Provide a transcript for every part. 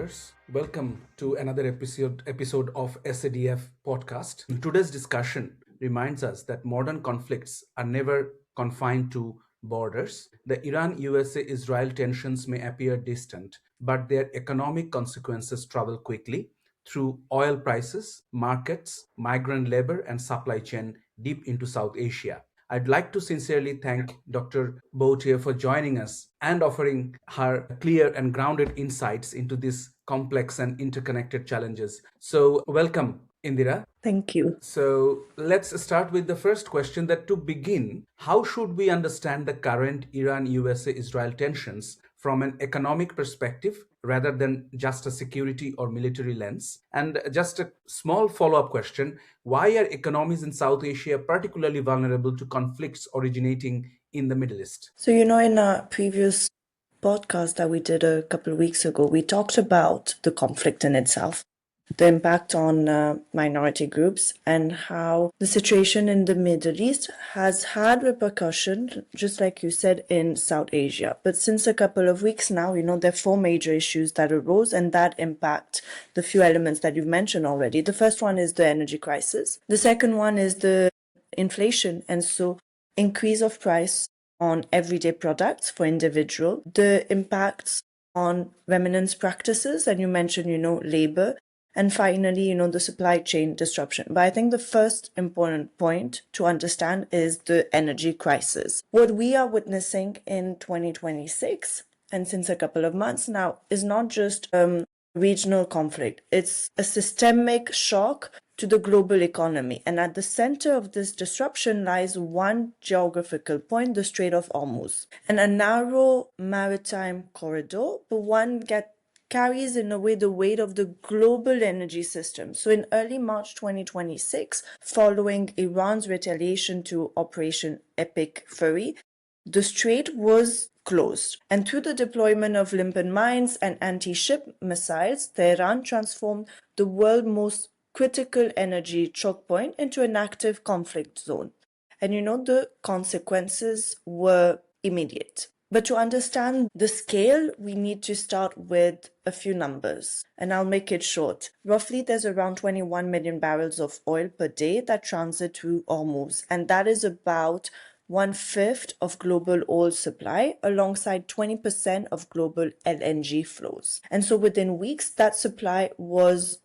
viewers. Welcome to another episode of SADF Podcast. Today's discussion reminds us that modern conflicts are never confined to borders. The Iran-USA-Israel tensions may appear distant, but their economic consequences travel quickly through oil prices, markets, migrant labor, and supply chain deep into South Asia. I'd like to sincerely thank Dr. Boutier for joining us and offering her clear and grounded insights into these complex and interconnected challenges. So, welcome, Indira. Thank you. So let's start with the first question that to begin, how should we understand the current Iran USA Israel tensions from an economic perspective rather than just a security or military lens? And just a small follow up question, why are economies in South Asia particularly vulnerable to conflicts originating in the Middle East? So, in a previous podcast that we did a couple of weeks ago, we talked about the conflict in itself, the impact on minority groups, and how the situation in the Middle East has had repercussions, just like you said, in South Asia. But since a couple of weeks now, there are four major issues that arose and that impact the few elements that you've mentioned already. The first one is the energy crisis. The second one is the inflation, and so increase of price on everyday products for individual, the impacts on remittance practices, and you mentioned, labor, and finally, the supply chain disruption. But I think the first important point to understand is the energy crisis. What we are witnessing in 2026, and since a couple of months now, is not just regional conflict. It's a systemic shock to the global economy. And at the center of this disruption lies one geographical point, the Strait of Hormuz, and a narrow maritime corridor, but one that carries in a way the weight of the global energy system. So in early March 2026, following Iran's retaliation to Operation Epic Fury, the strait was closed. And through the deployment of limpet mines and anti-ship missiles, Tehran transformed the world's most critical energy choke point into an active conflict zone. And the consequences were immediate. But to understand the scale, we need to start with a few numbers, and I'll make it short. Roughly, there's around 21 million barrels of oil per day that transit through Hormuz, and that is about 1/5 of global oil supply, alongside 20% of global LNG flows. And so within weeks, that supply was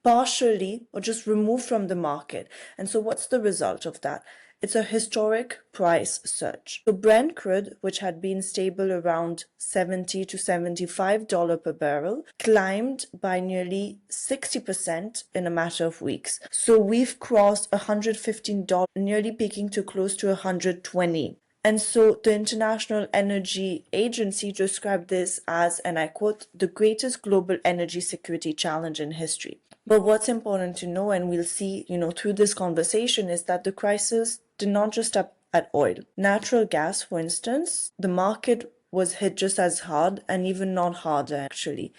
partially or just removed from the market. And so what's the result of that? It's a historic price surge. So Brent crude, which had been stable around $70 to $75 per barrel, climbed by nearly 60% in a matter of weeks. So we've crossed $115, nearly peaking to close to $120. And so the International Energy Agency described this as, and I quote, the greatest global energy security challenge in history. But what's important to know, and we'll see, through this conversation, is that the crisis did not just stop at oil. Natural gas, for instance, the market was hit just as hard, and even not harder, actually.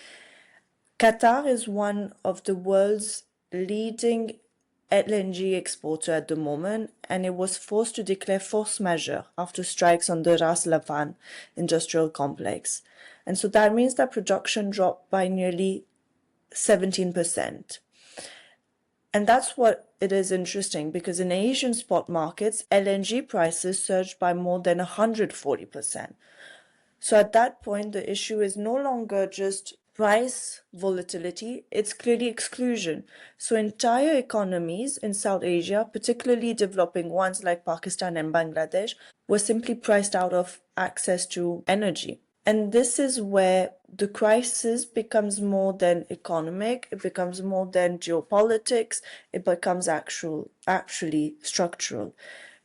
Qatar is one of the world's leading LNG exporter at the moment, and it was forced to declare force majeure after strikes on the Ras Laffan industrial complex. And so that means that production dropped by nearly 17%. And that's what it is interesting, because in Asian spot markets, LNG prices surged by more than 140%. So at that point, the issue is no longer just price volatility, it's clearly exclusion. So entire economies in South Asia, particularly developing ones like Pakistan and Bangladesh, were simply priced out of access to energy. And this is where the crisis becomes more than economic, it becomes more than geopolitics, it becomes actually structural.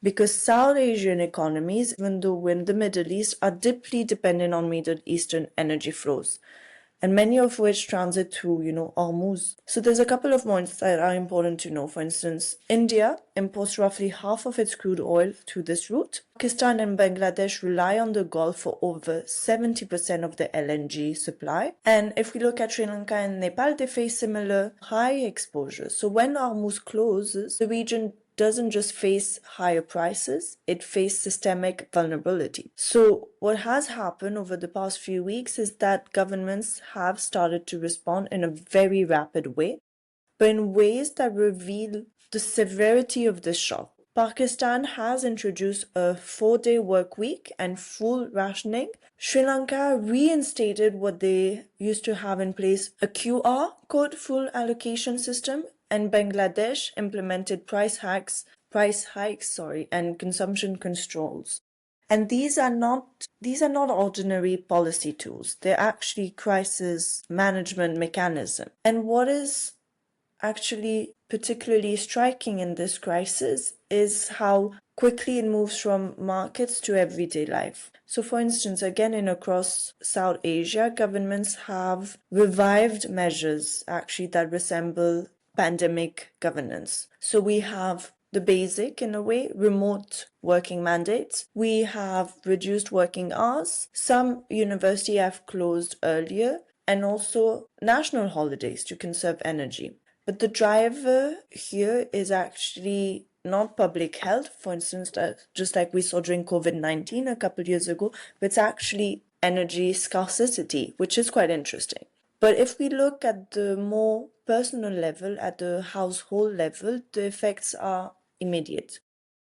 Because South Asian economies, even though in the Middle East, are deeply dependent on Middle Eastern energy flows, and many of which transit through, Hormuz. So there's a couple of points that are important to know. For instance, India imports roughly half of its crude oil through this route. Pakistan and Bangladesh rely on the Gulf for over 70% of the LNG supply. And if we look at Sri Lanka and Nepal, they face similar high exposure. So when Hormuz closes, the region doesn't just face higher prices, it faced systemic vulnerability. So what has happened over the past few weeks is that governments have started to respond in a very rapid way, but in ways that reveal the severity of this shock. Pakistan has introduced a 4-day work week and full rationing. Sri Lanka reinstated what they used to have in place, a QR code full allocation system, and Bangladesh implemented price hikes, and consumption controls. And these are not ordinary policy tools. They're actually crisis management mechanism. And what is actually particularly striking in this crisis is how quickly it moves from markets to everyday life. So for instance, again across South Asia, governments have revived measures actually that resemble pandemic governance. So we have the basic, in a way, remote working mandates. We have reduced working hours. Some universities have closed earlier, and also national holidays to conserve energy. But the driver here is actually not public health, for instance, just like we saw during COVID-19 a couple of years ago, but it's actually energy scarcity, which is quite interesting. But if we look at the more personal level, at the household level, the effects are immediate.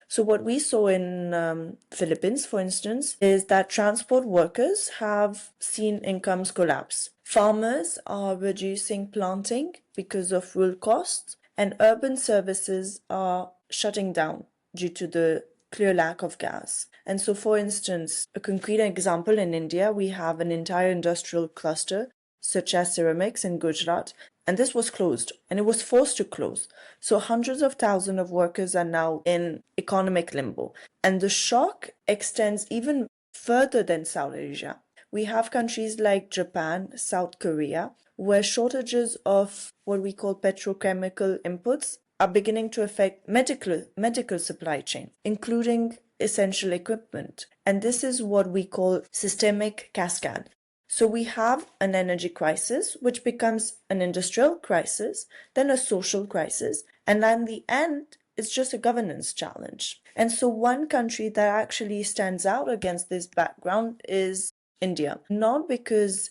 So what we saw in Philippines, for instance, is that transport workers have seen incomes collapse. Farmers are reducing planting because of fuel costs, and urban services are shutting down due to the clear lack of gas. And so, for instance, a concrete example in India, we have an entire industrial cluster, such as ceramics in Gujarat, and this was closed, and it was forced to close. So hundreds of thousands of workers are now in economic limbo. And the shock extends even further than South Asia. We have countries like Japan, South Korea, where shortages of what we call petrochemical inputs are beginning to affect medical supply chain, including essential equipment. And this is what we call systemic cascade. So we have an energy crisis, which becomes an industrial crisis, then a social crisis, and then the end, it's just a governance challenge. And so one country that actually stands out against this background is India, not because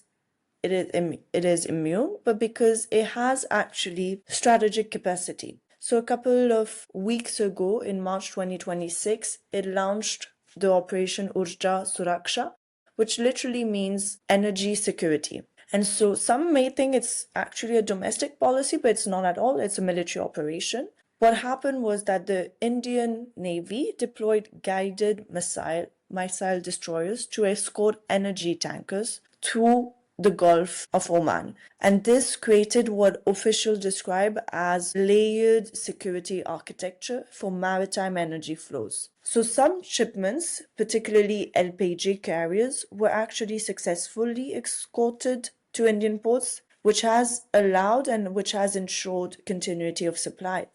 it is immune, but because it has actually strategic capacity. So a couple of weeks ago, in March 2026, it launched the Operation Urja Suraksha, which literally means energy security. And so some may think it's actually a domestic policy, but it's not at all. It's a military operation. What happened was that the Indian Navy deployed guided missile destroyers to escort energy tankers through the Gulf of Oman. And this created what officials describe as layered security architecture for maritime energy flows. So some shipments, particularly LPG carriers, were actually successfully escorted to Indian ports, which has allowed and which has ensured continuity of supply.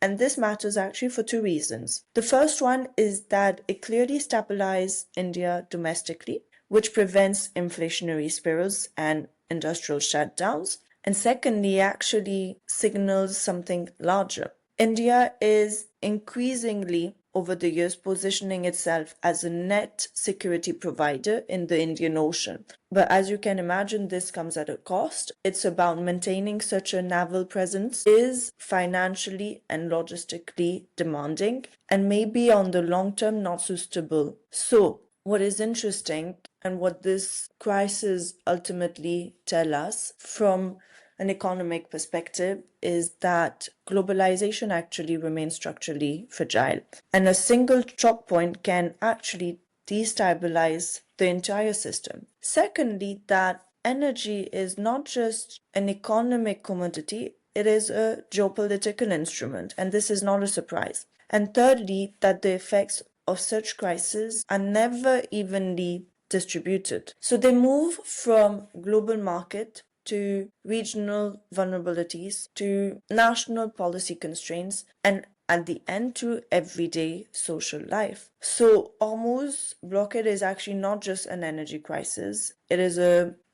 And this matters actually for two reasons. The first one is that it clearly stabilizes India domestically, which prevents inflationary spirals and industrial shutdowns. And secondly, actually signals something larger. India is increasingly, over the years, positioning itself as a net security provider in the Indian Ocean. But as you can imagine, this comes at a cost. It's about maintaining such a naval presence is financially and logistically demanding, and maybe on the long term not sustainable. So what is interesting and what this crisis ultimately tell us from an economic perspective is that globalization actually remains structurally fragile, and a single choke point can actually destabilize the entire system. Secondly, that energy is not just an economic commodity, it is a geopolitical instrument, and this is not a surprise. And thirdly, that the effects of such crises are never evenly distributed. So they move from global market to regional vulnerabilities, to national policy constraints, and at the end to everyday social life. So Hormuz blockade is actually not just an energy crisis, it is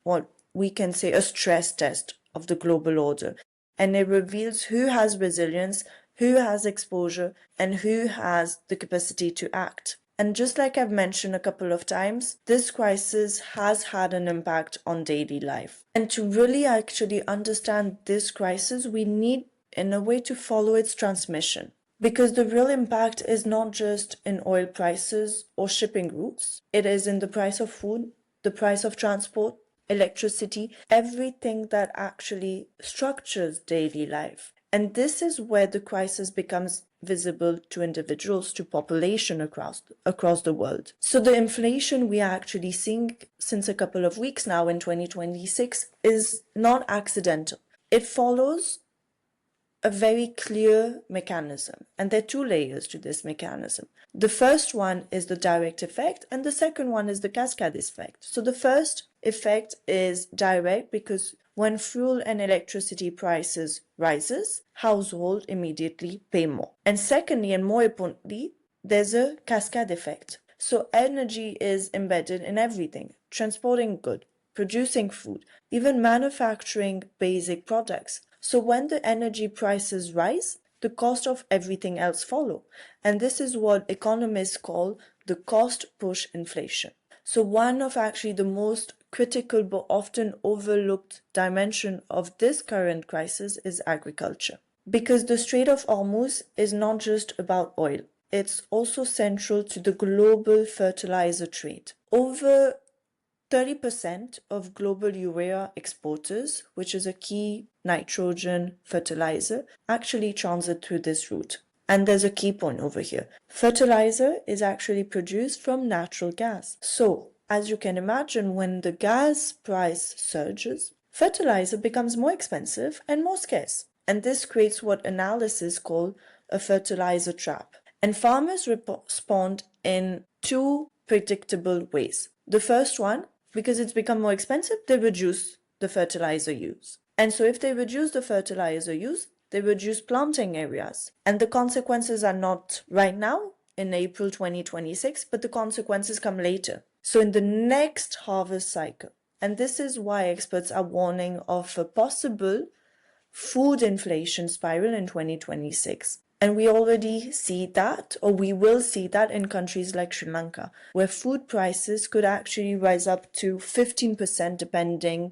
what we can say a stress test of the global order. And it reveals who has resilience, who has exposure, and who has the capacity to act. And just like I've mentioned a couple of times, this crisis has had an impact on daily life. And to really actually understand this crisis, we need, in a way, to follow its transmission. Because the real impact is not just in oil prices or shipping routes, it is in the price of food, the price of transport, electricity, everything that actually structures daily life. And this is where the crisis becomes visible to individuals, to population across the world. So the inflation we are actually seeing since a couple of weeks now in 2026 is not accidental. It follows a very clear mechanism, and there are two layers to this mechanism. The first one is the direct effect, and the second one is the cascade effect. So the first effect is direct because when fuel and electricity prices rises, households immediately pay more. And secondly, and more importantly, there's a cascade effect. So energy is embedded in everything, transporting goods, producing food, even manufacturing basic products. So when the energy prices rise, the cost of everything else follow. And this is what economists call the cost push inflation. So one of actually the most critical but often overlooked dimension of this current crisis is agriculture. Because the Strait of Hormuz is not just about oil. It's also central to the global fertilizer trade. Over 30% of global urea exporters, which is a key nitrogen fertilizer, actually transit through this route. And there's a key point over here. Fertilizer is actually produced from natural gas. So, as you can imagine, when the gas price surges, fertilizer becomes more expensive and more scarce. And this creates what analysts call a fertilizer trap. And farmers respond in two predictable ways. The first one, because it's become more expensive, they reduce the fertilizer use. And so if they reduce the fertilizer use, they reduce planting areas. And the consequences are not right now in April 2026, but the consequences come later. So in the next harvest cycle. And this is why experts are warning of a possible food inflation spiral in 2026. And we already see that, or we will see that in countries like Sri Lanka, where food prices could actually rise up to 15%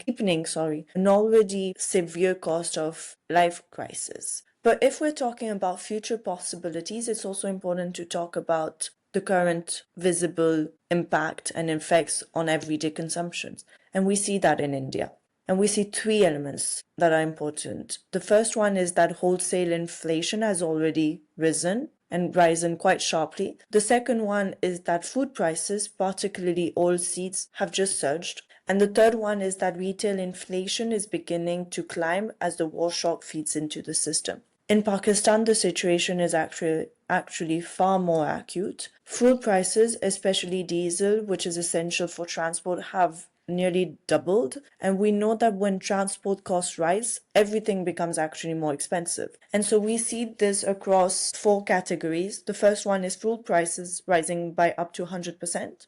deepening an already severe cost of life crisis. But if we're talking about future possibilities, it's also important to talk about the current visible impact and effects on everyday consumption. And we see that in India. And we see three elements that are important. The first one is that wholesale inflation has already risen and risen quite sharply. The second one is that food prices, particularly oilseeds, have just surged. And the third one is that retail inflation is beginning to climb as the war shock feeds into the system. In Pakistan, the situation is actually far more acute. Food prices, especially diesel, which is essential for transport, have nearly doubled. And we know that when transport costs rise, everything becomes actually more expensive. And so we see this across four categories. The first one is food prices rising by up to 100%.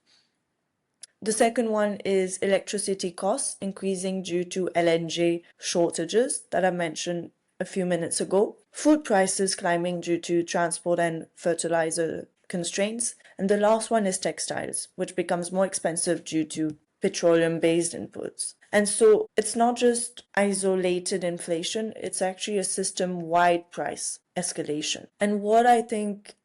The second one is electricity costs increasing due to LNG shortages that I mentioned a few minutes ago. Food prices climbing due to transport and fertilizer constraints. And the last one is textiles, which becomes more expensive due to petroleum-based inputs. And so it's not just isolated inflation, it's actually a system-wide price escalation. And what I think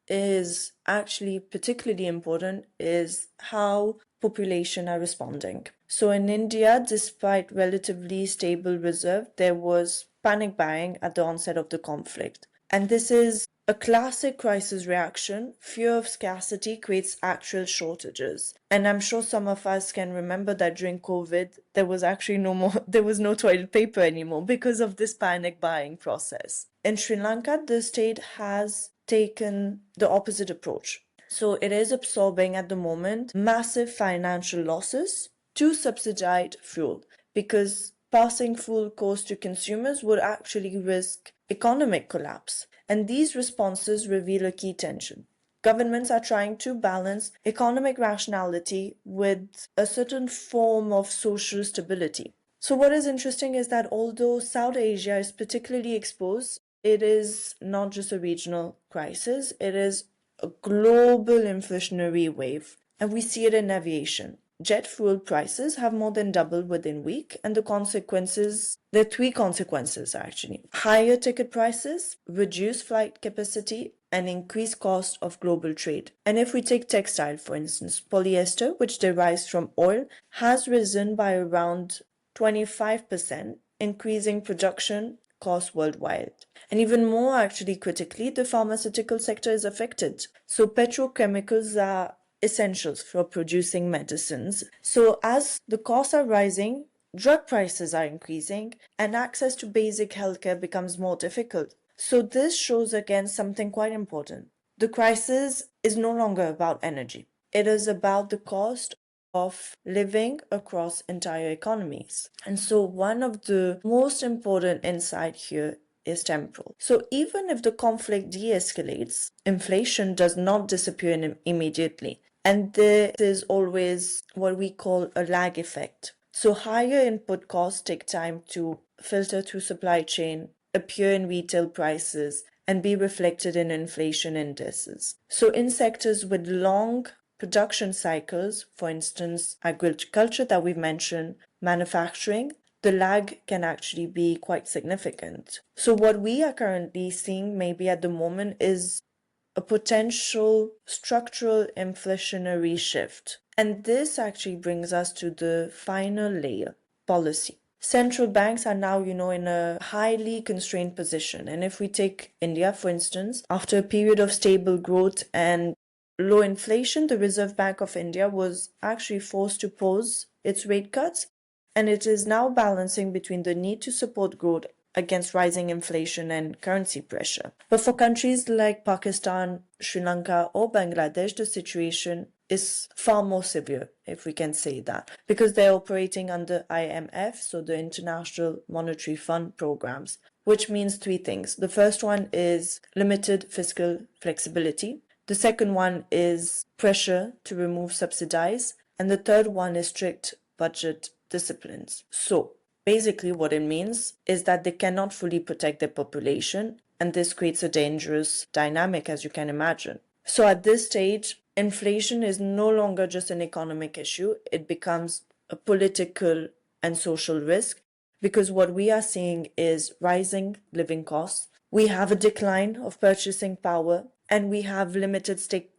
is actually particularly important is how population are responding. So in India, despite relatively stable reserve, there was panic buying at the onset of the conflict. And this is a classic crisis reaction. Fear of scarcity creates actual shortages. And I'm sure some of us can remember that during COVID, there was no toilet paper anymore because of this panic buying process. In Sri Lanka, the state has taken the opposite approach. So it is absorbing at the moment massive financial losses to subsidize fuel, because passing full cost to consumers would actually risk economic collapse. And these responses reveal a key tension. Governments are trying to balance economic rationality with a certain form of social stability. So what is interesting is that although South Asia is particularly exposed, it is not just a regional crisis, it is a global inflationary wave. And we see it in aviation. Jet fuel prices have more than doubled within a week, and there are three consequences actually. Higher ticket prices, reduced flight capacity, and increased cost of global trade. And if we take textile, for instance, polyester, which derives from oil, has risen by around 25%, increasing production costs worldwide. And even more actually critically, the pharmaceutical sector is affected. So petrochemicals are essentials for producing medicines. So as the costs are rising, drug prices are increasing, and access to basic healthcare becomes more difficult. So this shows again something quite important. The crisis is no longer about energy. It is about the cost of living across entire economies. And so one of the most important insight here is temporal. So even if the conflict de-escalates, inflation does not disappear immediately. And there is always what we call a lag effect. So higher input costs take time to filter through supply chain, appear in retail prices, and be reflected in inflation indices. So in sectors with long production cycles, for instance, agriculture that we mentioned, manufacturing, the lag can actually be quite significant. So what we are currently seeing maybe at the moment is a potential structural inflationary shift. And this actually brings us to the final layer, policy. Central banks are now, in a highly constrained position. And if we take India, for instance, after a period of stable growth and low inflation, the Reserve Bank of India was actually forced to pause its rate cuts, and it is now balancing between the need to support growth against rising inflation and currency pressure. But for countries like Pakistan, Sri Lanka, or Bangladesh, the situation is far more severe, if we can say that, because they're operating under IMF, so the International Monetary Fund programs, which means three things. The first one is limited fiscal flexibility. The second one is pressure to remove subsidies. And the third one is strict budget disciplines. So basically what it means is that they cannot fully protect their population, and this creates a dangerous dynamic, as you can imagine. So at this stage, inflation is no longer just an economic issue, it becomes a political and social risk, because what we are seeing is rising living costs, we have a decline of purchasing power, and we have limited state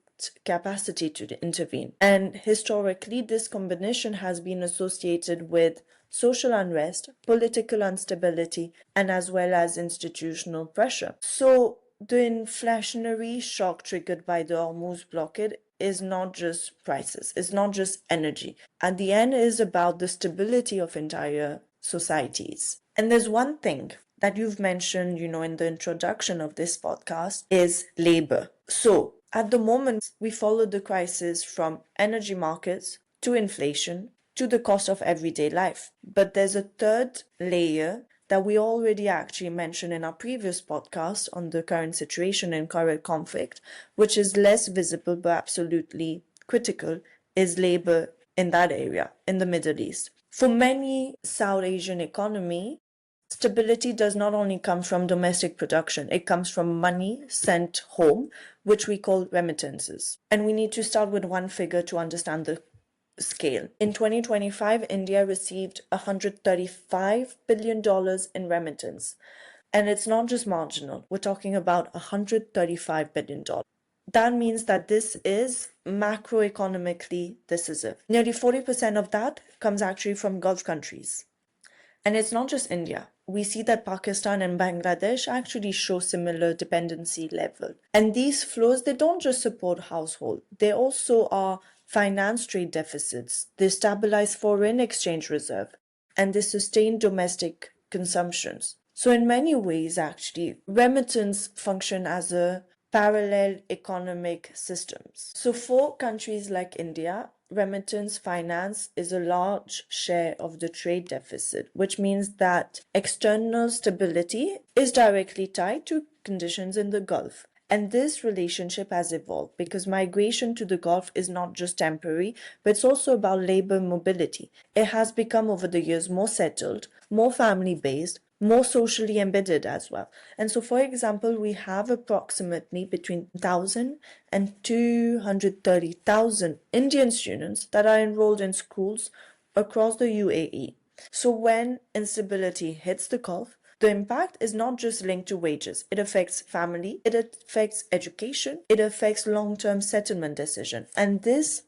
capacity to intervene. And historically, this combination has been associated with social unrest, political instability, and as well as institutional pressure. So the inflationary shock triggered by the Hormuz blockade is not just prices, it's not just energy. At the end, it is about the stability of entire societies. And there's one thing that you've mentioned, in the introduction of this podcast is labor. So at the moment, we follow the crisis from energy markets to inflation to the cost of everyday life. But there's a third layer that we already actually mentioned in our previous podcast on the current situation and current conflict, which is less visible but absolutely critical, is labor in that area, in the Middle East. For many South Asian economies, stability does not only come from domestic production, it comes from money sent home, which we call remittances. And we need to start with one figure to understand the scale. In 2025, India received $135 billion in remittance. And it's not just marginal, we're talking about $135 billion. That means that this is macroeconomically decisive. Nearly 40% of that comes actually from Gulf countries. And it's not just India. We see that Pakistan and Bangladesh actually show similar dependency level. And these flows, they don't just support household, they also are finance trade deficits, they stabilize foreign exchange reserve, and they sustain domestic consumptions. So in many ways, actually, remittance function as a parallel economic systems. So for countries like India, remittance finance is a large share of the trade deficit, which means that external stability is directly tied to conditions in the Gulf. And this relationship has evolved because migration to the Gulf is not just temporary, but it's also about labor mobility. It has become over the years more settled, more family based, more socially embedded as well. And so, for example, we have approximately between 1,000 and 230,000 Indian students that are enrolled in schools across the UAE. So when instability hits the Gulf, the impact is not just linked to wages. It affects family, it affects education, it affects long-term settlement decision. And this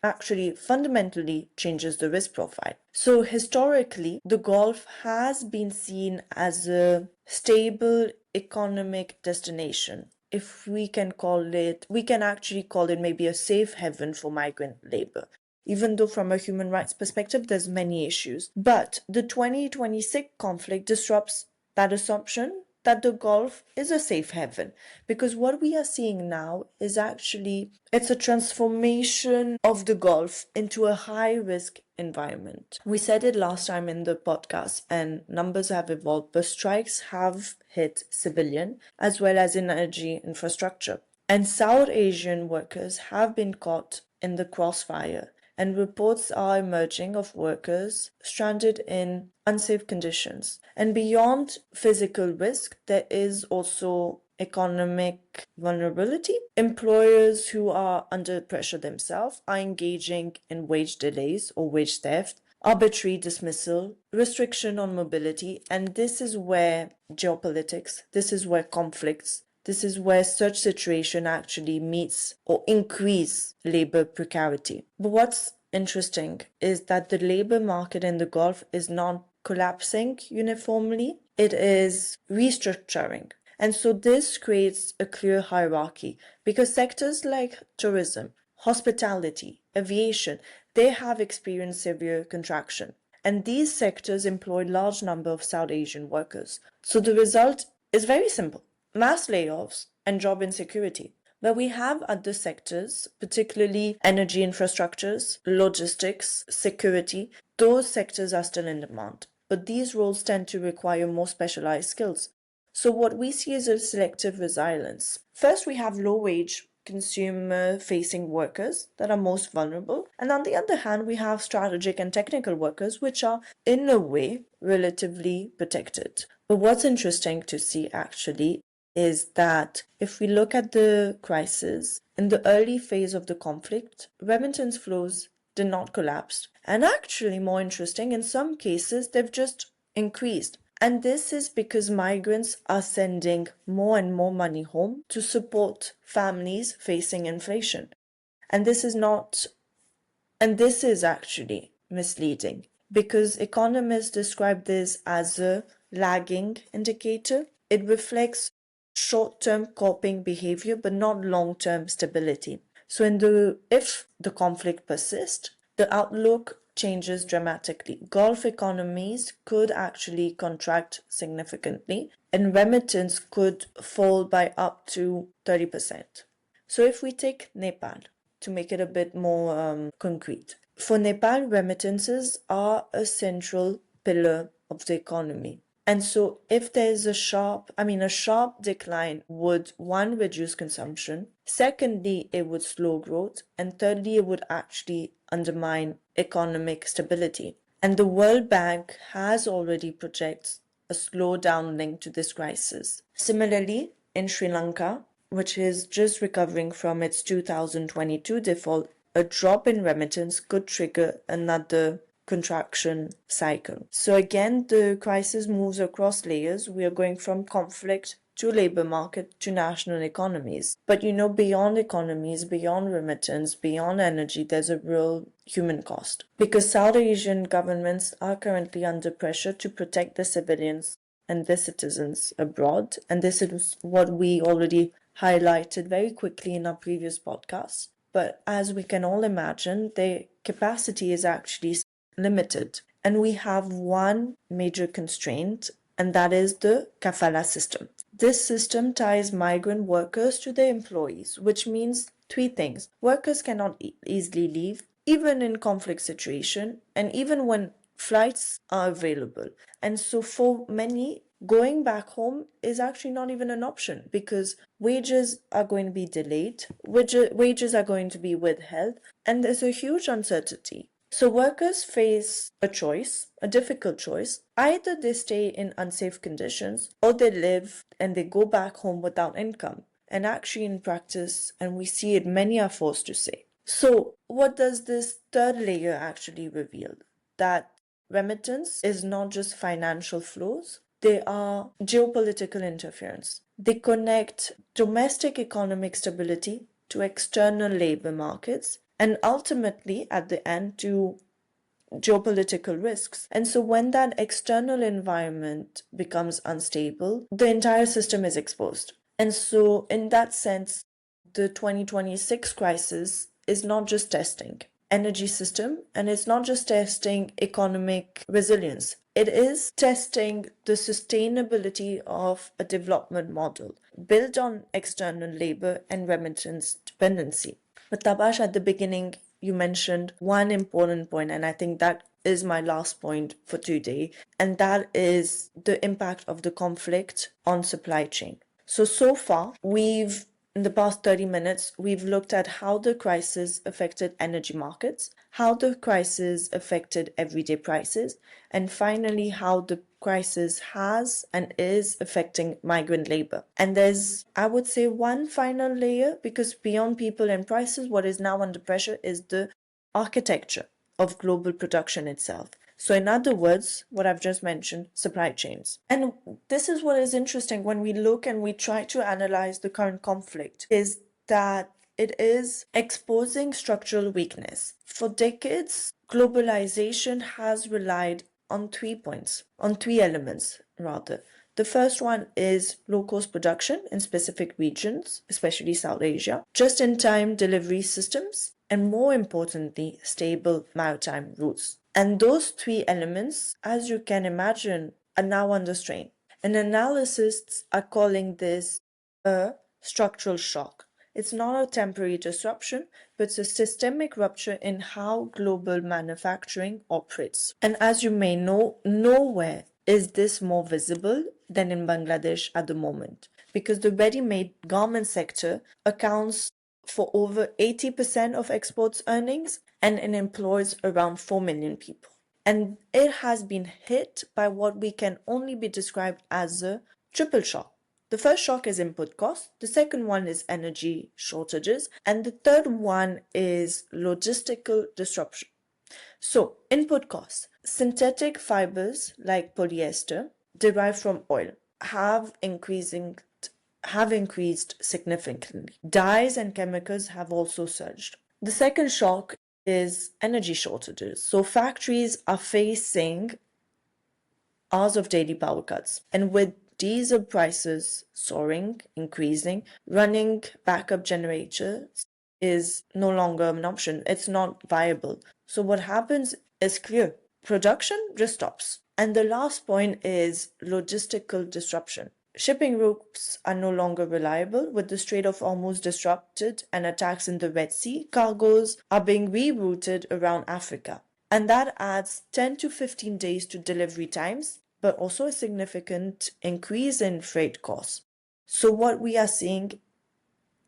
actually fundamentally changes the risk profile. So historically, the Gulf has been seen as a stable economic destination. If we can call it, we can actually call it maybe a safe haven for migrant labor. Even though from a human rights perspective, there's many issues. But the 2026 conflict disrupts that assumption that the Gulf is a safe haven, because what we are seeing now is actually it's a transformation of the Gulf into a high risk environment. We said it last time in the podcast, and numbers have evolved, but strikes have hit civilian as well as in energy infrastructure. And South Asian workers have been caught in the crossfire, and reports are emerging of workers stranded in unsafe conditions. And beyond physical risk, there is also economic vulnerability. Employers who are under pressure themselves are engaging in wage delays or wage theft, arbitrary dismissal, restriction on mobility, and this is where geopolitics, this is where conflicts, this is where such situation actually meets or increase labor precarity. But what's interesting is that the labor market in the Gulf is not collapsing uniformly, it is restructuring. And so this creates a clear hierarchy because sectors like tourism, hospitality, aviation, they have experienced severe contraction. And these sectors employ large number of South Asian workers. So the result is very simple: mass layoffs and job insecurity. But we have other sectors, particularly energy infrastructures, logistics, security. Those sectors are still in demand, but these roles tend to require more specialized skills. So what we see is a selective resilience. First, we have low-wage consumer-facing workers that are most vulnerable. And on the other hand, we have strategic and technical workers, which are, in a way, relatively protected. But what's interesting to see, actually, is that if we look at the crisis, in the early phase of the conflict, remittance flows did not collapse. And actually, more interesting, in some cases, they've just increased. And this is because migrants are sending more and more money home to support families facing inflation. And this is actually misleading because economists describe this as a lagging indicator. It reflects short-term coping behavior but not long-term stability. So if the conflict persists, the outlook changes dramatically. Gulf economies could actually contract significantly and remittance could fall by up to 30%. So if we take Nepal, to make it a bit more concrete, for Nepal, remittances are a central pillar of the economy. And so if there's a sharp decline would, one, reduce consumption, secondly, it would slow growth, and thirdly, it would actually undermine economic stability. And the World Bank has already projected a slowdown linked to this crisis. Similarly, in Sri Lanka, which is just recovering from its 2022 default, a drop in remittance could trigger another contraction cycle. So again, the crisis moves across layers. We are going from conflict to labor market to national economies. But beyond economies, beyond remittance, beyond energy, there's a real human cost. Because South Asian governments are currently under pressure to protect their civilians and their citizens abroad. And this is what we already highlighted very quickly in our previous podcast. But as we can all imagine, their capacity is actually limited. And we have one major constraint, and that is the kafala system. This system ties migrant workers to their employees, which means three things. Workers cannot easily leave, even in conflict situation, and even when flights are available. And so for many, going back home is actually not even an option because wages are going to be delayed, wages are going to be withheld, and there's a huge uncertainty. So workers face a choice, a difficult choice. Either they stay in unsafe conditions or they live and they go back home without income. And actually in practice, and we see it, many are forced to stay. So what does this third layer actually reveal? That remittance is not just financial flows, they are geopolitical interference. They connect domestic economic stability to external labor markets and ultimately, at the end, to geopolitical risks. And so when that external environment becomes unstable, the entire system is exposed. And so in that sense, the 2026 crisis is not just testing energy system and it's not just testing economic resilience. It is testing the sustainability of a development model built on external labor and remittance dependency. But Tabash, at the beginning, you mentioned one important point, and I think that is my last point for today, and that is the impact of the conflict on supply chain. So far, in the past 30 minutes, we've looked at how the crisis affected energy markets, how the crisis affected everyday prices, and finally, how the crisis has and is affecting migrant labor. And there's, I would say, one final layer, because beyond people and prices, what is now under pressure is the architecture of global production itself. So in other words, what I've just mentioned, supply chains. And this is what is interesting when we look and we try to analyze the current conflict, is that it is exposing structural weakness. For decades, globalization has relied on 3 elements rather. The first one is low-cost production in specific regions, especially South Asia, just-in-time delivery systems, and more importantly, stable maritime routes. And those 3 elements, as you can imagine, are now under strain. And analysts are calling this a structural shock. It's not a temporary disruption, but it's a systemic rupture in how global manufacturing operates. And as you may know, nowhere is this more visible than in Bangladesh at the moment, because the ready-made garment sector accounts for over 80% of exports earnings and it employs around 4 million people. And it has been hit by what we can only be described as a triple shock. The first shock is input costs, the second one is energy shortages, and the third one is logistical disruption. So, input costs. Synthetic fibers like polyester derived from oil have increased significantly. Dyes and chemicals have also surged. The second shock is energy shortages. So factories are facing hours of daily power cuts. And with diesel prices soaring, increasing, running backup generators is no longer an option. It's not viable. So what happens is clear. Production just stops. And the last point is logistical disruption. Shipping routes are no longer reliable. With the Strait of Hormuz disrupted and attacks in the Red Sea, cargoes are being rerouted around Africa. And that adds 10 to 15 days to delivery times, but also a significant increase in freight costs. So what we are seeing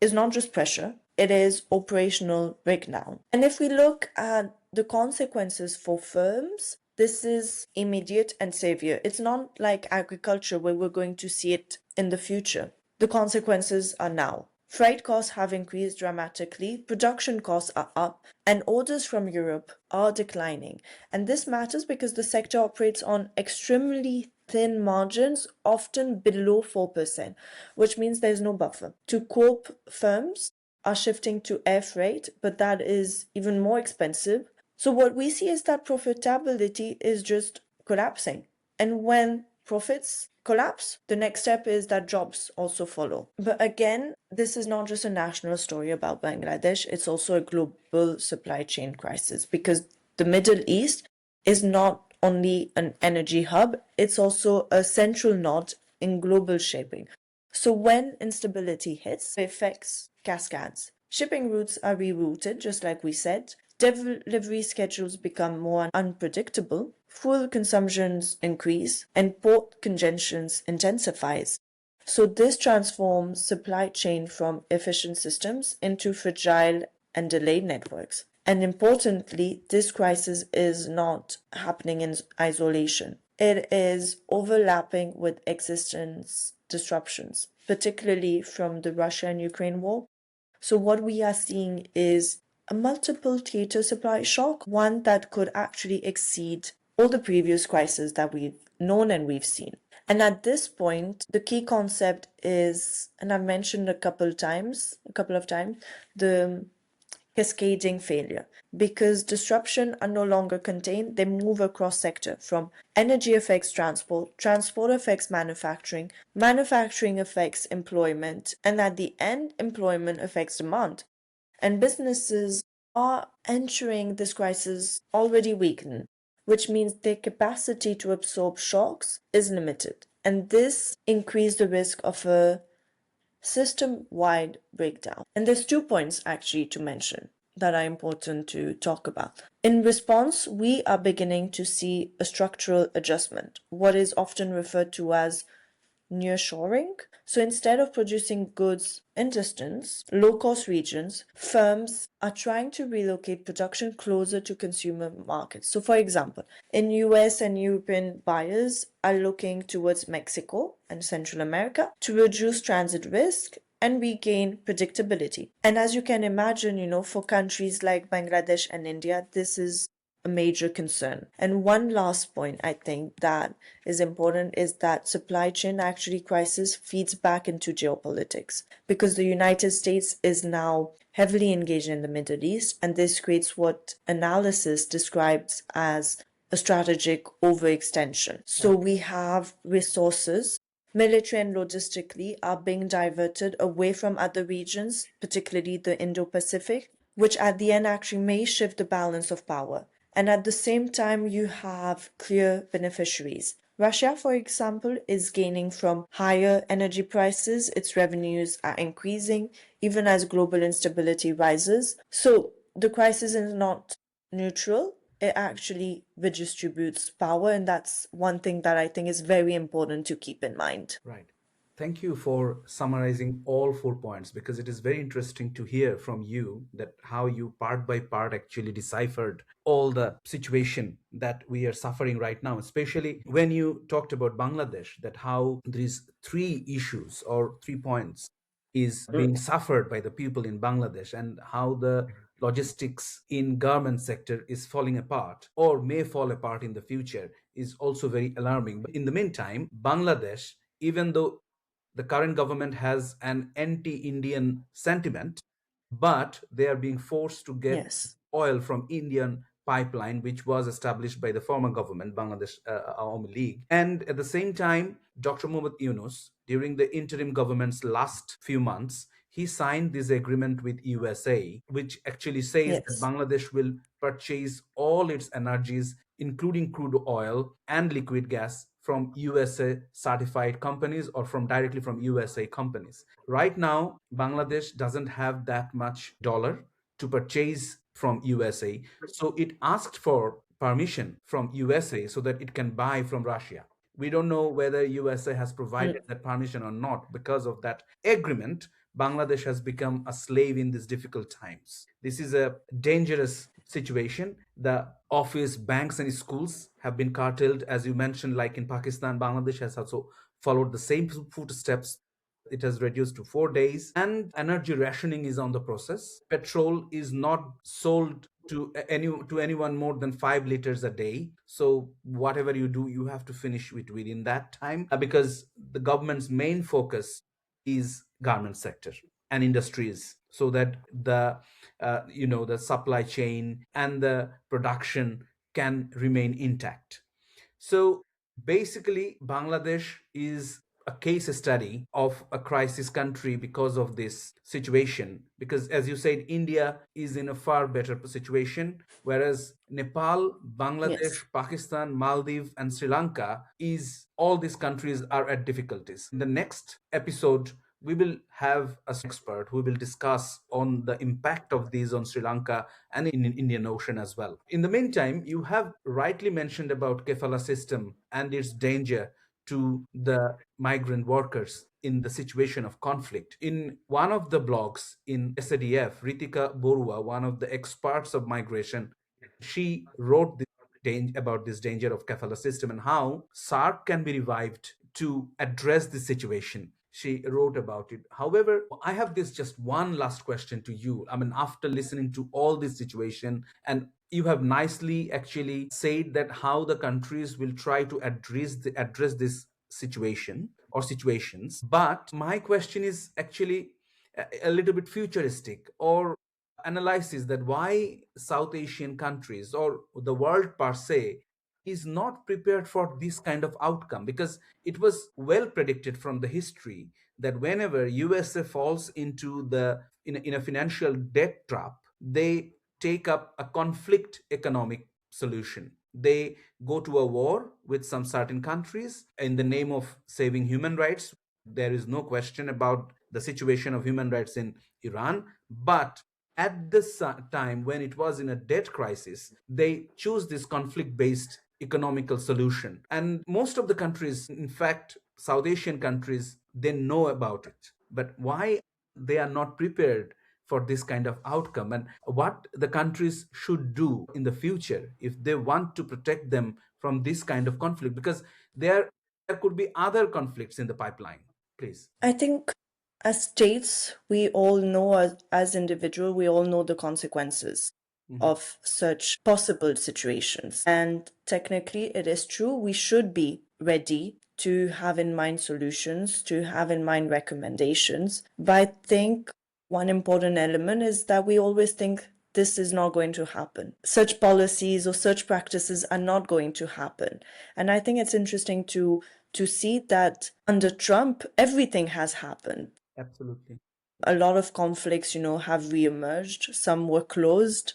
is not just pressure, it is operational breakdown. And if we look at the consequences for firms, this is immediate and severe. It's not like agriculture where we're going to see it in the future. The consequences are now. Freight costs have increased dramatically, production costs are up, and orders from Europe are declining. And this matters because the sector operates on extremely thin margins, often below 4%, which means there's no buffer. To cope, firms are shifting to air freight, but that is even more expensive. So what we see is that profitability is just collapsing. And when profits collapse, the next step is that jobs also follow. But again, this is not just a national story about Bangladesh, it's also a global supply chain crisis because the Middle East is not only an energy hub, it's also a central node in global shaping. So when instability hits, the effects cascades. Shipping routes are rerouted, just like we said. Delivery schedules become more unpredictable, fuel consumptions increase, and port congestions intensifies. So this transforms supply chain from efficient systems into fragile and delayed networks. And importantly, this crisis is not happening in isolation. It is overlapping with existence disruptions, particularly from the Russia and Ukraine war. So, what we are seeing is a multiple theater supply shock, one that could actually exceed all the previous crises that we've known and we've seen. And at this point, the key concept is, and I've mentioned a couple of times, the cascading failure, because disruption are no longer contained, they move across sector. From energy affects transport, transport affects manufacturing, manufacturing affects employment, and at the end, employment affects demand. And businesses are entering this crisis already weakened, which means their capacity to absorb shocks is limited. And this increased the risk of a system-wide breakdown. And there's 2 points actually to mention that are important to talk about. In response, we are beginning to see a structural adjustment, what is often referred to as nearshoring. So instead of producing goods in distant, low-cost regions, firms are trying to relocate production closer to consumer markets. So for example, in US and European buyers are looking towards Mexico and Central America to reduce transit risk and regain predictability. And as you can imagine, for countries like Bangladesh and India, this is a major concern. And one last point I think that is important is that supply chain actually crisis feeds back into geopolitics, because the United States is now heavily engaged in the Middle East, and this creates what analysis describes as a strategic overextension. So we have resources, military and logistically, are being diverted away from other regions, particularly the Indo-Pacific, which at the end actually may shift the balance of power. And at the same time, you have clear beneficiaries. Russia, for example, is gaining from higher energy prices. Its revenues are increasing even as global instability rises. So the crisis is not neutral. It actually redistributes power. And that's one thing that I think is very important to keep in mind. Right. Thank you for summarizing all 4 points, because it is very interesting to hear from you that how you part by part actually deciphered all the situation that we are suffering right now, especially when you talked about Bangladesh, that how these three issues or 3 points is being suffered by the people in Bangladesh, and how the logistics in garment sector is falling apart or may fall apart in the future is also very alarming. But in the meantime, Bangladesh, even though the current government has an anti-Indian sentiment, but they are being forced to get Yes. oil from Indian pipeline, which was established by the former government, Bangladesh Awami League. And at the same time, Dr. Muhammad Yunus, during the interim government's last few months, he signed this agreement with USA, which actually says that Yes. Bangladesh will purchase all its energies, including crude oil and liquid gas, from USA certified companies or from directly from USA companies. Right now, Bangladesh doesn't have that much dollar to purchase from USA. So it asked for permission from USA so that it can buy from Russia. We don't know whether USA has provided that permission or not. Because of that agreement, Bangladesh has become a slave in these difficult times. This is a dangerous situation. The office, banks, and schools have been curtailed, as you mentioned, like in Pakistan. Bangladesh has also followed the same footsteps. It has reduced to 4 days, and energy rationing is on the process. Petrol is not sold to anyone more than 5 liters a day. So whatever you do, you have to finish it within that time, because the government's main focus is garment sector and industries, so that the supply chain and the production can remain intact. So basically, Bangladesh is a case study of a crisis country because of this situation. Because, as you said, India is in a far better situation, whereas Nepal, Bangladesh, Yes. Pakistan, Maldives, and Sri Lanka is all these countries are at difficulties. In the next episode, we will have an expert who will discuss on the impact of these on Sri Lanka and in Indian Ocean as well. In the meantime, you have rightly mentioned about kefala system and its danger to the migrant workers. in the situation of conflict. In one of the blogs in SADF, Ritika Borua, one of the experts of migration, she wrote about this danger of kafala system and how SARC can be revived to address this situation. She wrote about it. However, I have this just one last question to you. I mean, after listening to all this situation, and you have nicely actually said that how the countries will try to address this situation or situations. But my question is actually a little bit futuristic or analysis that why South Asian countries or the world per se is not prepared for this kind of outcome, because it was well predicted from the history that whenever USA falls into in a financial debt trap, they take up a conflict economic solution. They go to a war with some certain countries in the name of saving human rights. There is no question about the situation of human rights in Iran, but at this time when it was in a debt crisis, they choose this conflict based economical solution. And most of the countries, in fact South Asian countries, they know about it. But why they are not prepared for this kind of outcome, and what the countries should do in the future if they want to protect them from this kind of conflict, because there could be other conflicts in the pipeline. Please. I think as states, we all know, as individual, we all know the consequences of such possible situations. And technically, it is true, we should be ready to have in mind solutions, to have in mind recommendations. But I think one important element is that we always think this is not going to happen. Such policies or such practices are not going to happen. And I think it's interesting to see that under Trump, everything has happened. Absolutely. A lot of conflicts, have reemerged. Some were closed,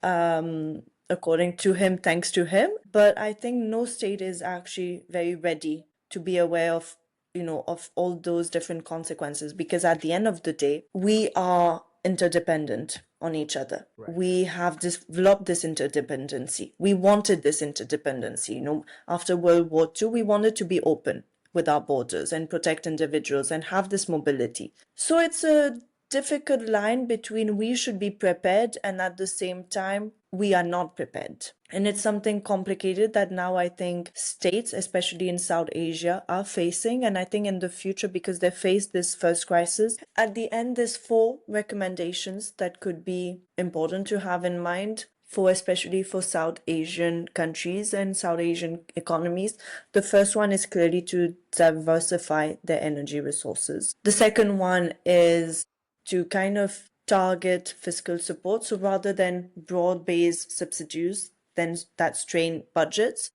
according to him, thanks to him. But I think no state is actually very ready to be aware of, of all those different consequences, because at the end of the day, we are interdependent on each other. Right. We have developed this interdependency. We wanted this interdependency. After World War II, we wanted to be open with our borders and protect individuals and have this mobility. So it's a difficult line between we should be prepared and at the same time we are not prepared. And it's something complicated that now I think states, especially in South Asia, are facing. And I think in the future, because they faced this first crisis, at the end, there's 4 recommendations that could be important to have in mind, especially for South Asian countries and South Asian economies. The first one is clearly to diversify their energy resources. The second one is to kind of target fiscal support. So rather than broad-based subsidies that strain budgets,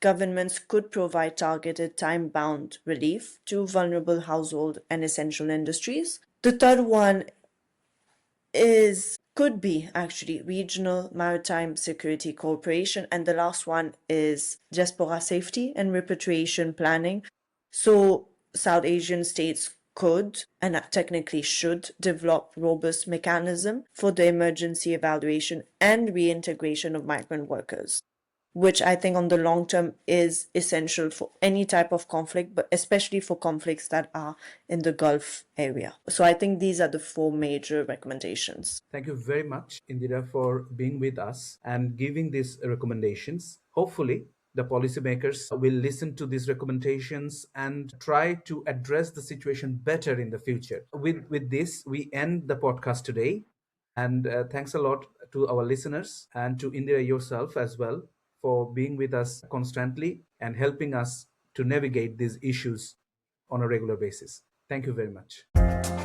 governments could provide targeted time-bound relief to vulnerable household and essential industries. The third one could be actually regional maritime security cooperation. And the last one is diaspora safety and repatriation planning. So South Asian states could and technically should develop robust mechanism for the emergency evaluation and reintegration of migrant workers, which I think on the long term is essential for any type of conflict, but especially for conflicts that are in the Gulf area. So I think these are the 4 major recommendations. Thank you very much, Indira, for being with us and giving these recommendations. Hopefully, the policymakers will listen to these recommendations and try to address the situation better in the future. With this, we end the podcast today. And thanks a lot to our listeners and to Indira yourself as well for being with us constantly and helping us to navigate these issues on a regular basis. Thank you very much.